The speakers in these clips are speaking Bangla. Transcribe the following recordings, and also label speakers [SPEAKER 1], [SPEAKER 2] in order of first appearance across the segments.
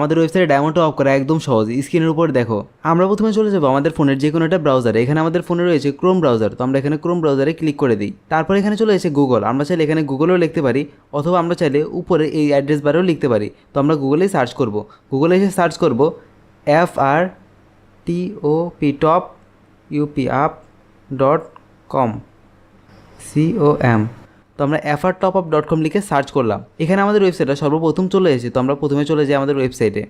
[SPEAKER 1] আমাদের ওয়েবসাইটে ডায়মন্ড অফ করা একদম সহজ, স্ক্রিনের উপর দেখো। আমরা প্রথমে চলে যাবো আমাদের ফোনের যে কোনো একটা ব্রাউজারে। এখানে আমাদের ফোনে রয়েছে ক্রোম ব্রাউজার, তো আমরা এখানে ক্রোম ব্রাউজারে ক্লিক করে দিই। তারপর এখানে চলে এসে গুগল, আমরা চাইলে এখানে গুগলেও লিখতে পারি, অথবা আমরা চাইলে উপরে এই অ্যাড্রেস বারেও লিখতে পারি। তো আমরা গুগলেই সার্চ করব, গুগলে এসে সার্চ করব FRTOP top UP up .com COM। তো আমরা frtopup.com লিখে সার্চ করলাম। এখানে আমাদের ওয়েবসাইটটা সর্বপ্রথম চলে এসেছে। তো আমরা প্রথমে চলে যাই আমাদের ওয়েবসাইটে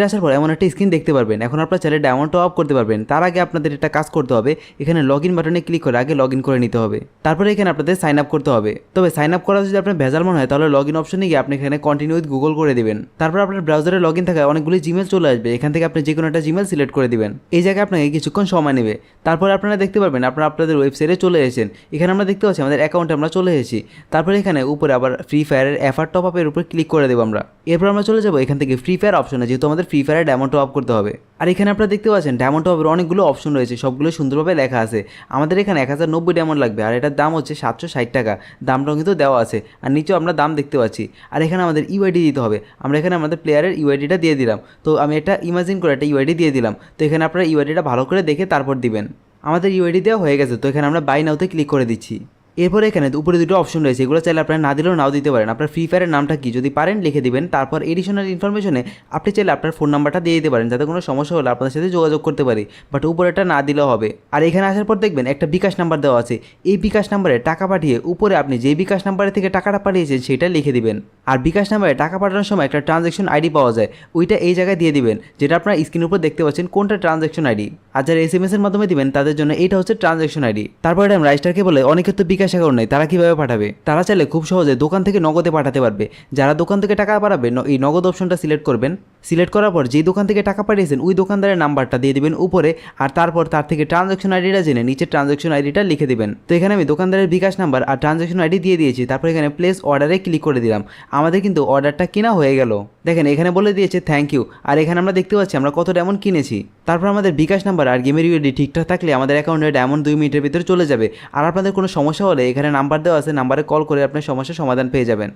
[SPEAKER 1] আসার পর এমন একটা স্ক্রিন দেখতে পারবেন। এখন আপনারা চাইলে ডায়মন্ড টপ আপ করতে পারবেন। তার আগে আপনাদের একটা কাজ করতে হবে, এখানে লগ ইন বাটনে ক্লিক করে আগে লগ ইন করে নিতে হবে। তারপরে এখানে আপনাদের সাইন আপ করতে হবে। তবে সাইন আপ করা যদি আপনার ভেজাল মনে হয় তাহলে লগ ইন অপশনে গিয়ে আপনি এখানে কন্টিনিউ উইথ গুগল করে দিবেন। তারপর আপনার ব্রাউজারে লগ ইন থাকায় অনেকগুলি জিমেল চলে আসবে। এখান থেকে আপনি যে কোনো একটা জিমেল সিলেক্ট করে দিবেন। এই জায়গায় আপনাকে কিছুক্ষণ সময় নেবে। তারপরে আপনারা দেখতে পারবেন আপনাদের ওয়েবসাইটে চলে এসেছেন। এখানে আমরা দেখতে পাচ্ছি আমাদের অ্যাকাউন্টে আমরা চলে এসেছি। তারপরে এখানে উপরে আবার ফ্রি ফায়ারের এফআর টপ আপের উপর ক্লিক করে দেবো আমরা। এরপর আমরা চলে যাবো এখান থেকে ফ্রি ফায়ার অপশনে, যেহেতু আমাদের ফ্রি ফায়ারে ডায়মন্ড টপ আপ করতে হবে। আর এখানে আপনারা দেখতে পাচ্ছেন ডায়মন্ড টপ আপের অনেকগুলো অপশন রয়েছে, সবগুলো সুন্দরভাবে লেখা আছে। আমাদের এখানে 1090 ডায়মন্ড লাগবে, আর এটার দাম হচ্ছে 760 টাকা। দামটাও কিন্তু দেওয়া আছে, আর নিচেও আমরা দাম দেখতে পাচ্ছি। আর এখানে আমাদের ইউআইডি দিতে হবে। আমরা এখানে আমাদের প্লেয়ারের ইউআইডিটা দিয়ে দিলাম। তো আমি এটা ইমাজিন করে একটা ইউআইডি দিয়ে দিলাম। তো এখানে আপনারা ইউআইডিটা ভালো করে দেখে তারপর দিবেন। আমাদের ইউআইডি দেওয়া হয়ে গেছে। তো এখানে আমরা বাই নাওতে ক্লিক করে দিচ্ছি। এরপরে এখানে উপরে দুটো অপশন রয়েছে, এগুলো চাইলে আপনারা না দিলেও নাও দিতে পারেন। আপনার ফ্রি ফায়ারের নামটা কি যদি পারেন লিখে দিবেন। তারপর এডিশনাল ইনফরমেশনে আপনি চাইলে আপনার ফোন নাম্বারটা দিয়ে দিতে পারেন, যাতে কোনো সমস্যা হলে আপনাদের সাথে যোগাযোগ করতে পারি। বাট উপরেটা না দিলেও হবে। আর এখানে আসার পর দেখবেন একটা বিকাশ নাম্বার দেওয়া আছে। এই বিকাশ নাম্বারে টাকা পাঠিয়ে উপরে আপনি যে বিকাশ নাম্বারে থেকে টাকাটা পাঠিয়েছেন সেটা লিখে দিবেন। আর বিকাশ নাম্বারে টাকা পাঠানোর সময় একটা ট্রানজ্যাকশন আইডি পাওয়া যায়, ওইটা এই জায়গায় দিয়ে দিবেন, যেটা আপনার স্ক্রিনের উপর দেখতে পাচ্ছেন কোনটা ট্রানজ্যাকশন আইডি। আর যারা SMS এর মাধ্যমে দিবেন তাদের জন্য এইটা হচ্ছে ট্রানজ্যাকশন আইডি। তারপর এটা রাইস্টারকে বলে অনেকের তো বিকাশ অ্যাকাউন্ট নেই, তারা কিভাবে পাঠাবে? তারা চাইলে খুব সহজে দোকান থেকে নগদে পাঠাতে পারবে। যারা দোকান থেকে টাকা পাঠাবে এই নগদ অপশনটা সিলেক্ট করবেন। সিলেক্ট করার পর যেই দোকান থেকে টাকা পাঠিয়েছেন ওই দোকানদারের নাম্বারটা দিয়ে দিবেন উপরে, আর তারপর তার থেকে ট্রানজ্যাকশন আইডিটা জেনে নিচে ট্রানজ্যাকশন আইডিটা লিখে দিবেন। তো এখানে আমি দোকানদারের বিকাশ নাম্বার আর ট্রানজ্যাকশন আইডি দিয়ে দিয়েছি। তারপর এখানে প্লেস অর্ডারে ক্লিক করে দিলাম। আমাদের কিন্তু অর্ডারটা কেনা হয়ে গেল। দেখেন এখানে বলে দিয়েছে থ্যাংক ইউ। আর এখানে আমরা দেখতে পাচ্ছি আমরা কত ডায়মন্ড কিনেছি। তারপর আমাদের বিকাশ নাম্বার আর গেমের ইউআইডি ঠিকঠাক থাকলে আমাদের অ্যাকাউন্টে ডায়মন্ড 2 মিনিটের ভিতরে চলে যাবে। আর আপনাদের কোনো সমস্যা হলে এখানে নাম্বার দেওয়া আছে, নাম্বারে কল করে আপনার সমস্যার সমাধান পেয়ে যাবেন।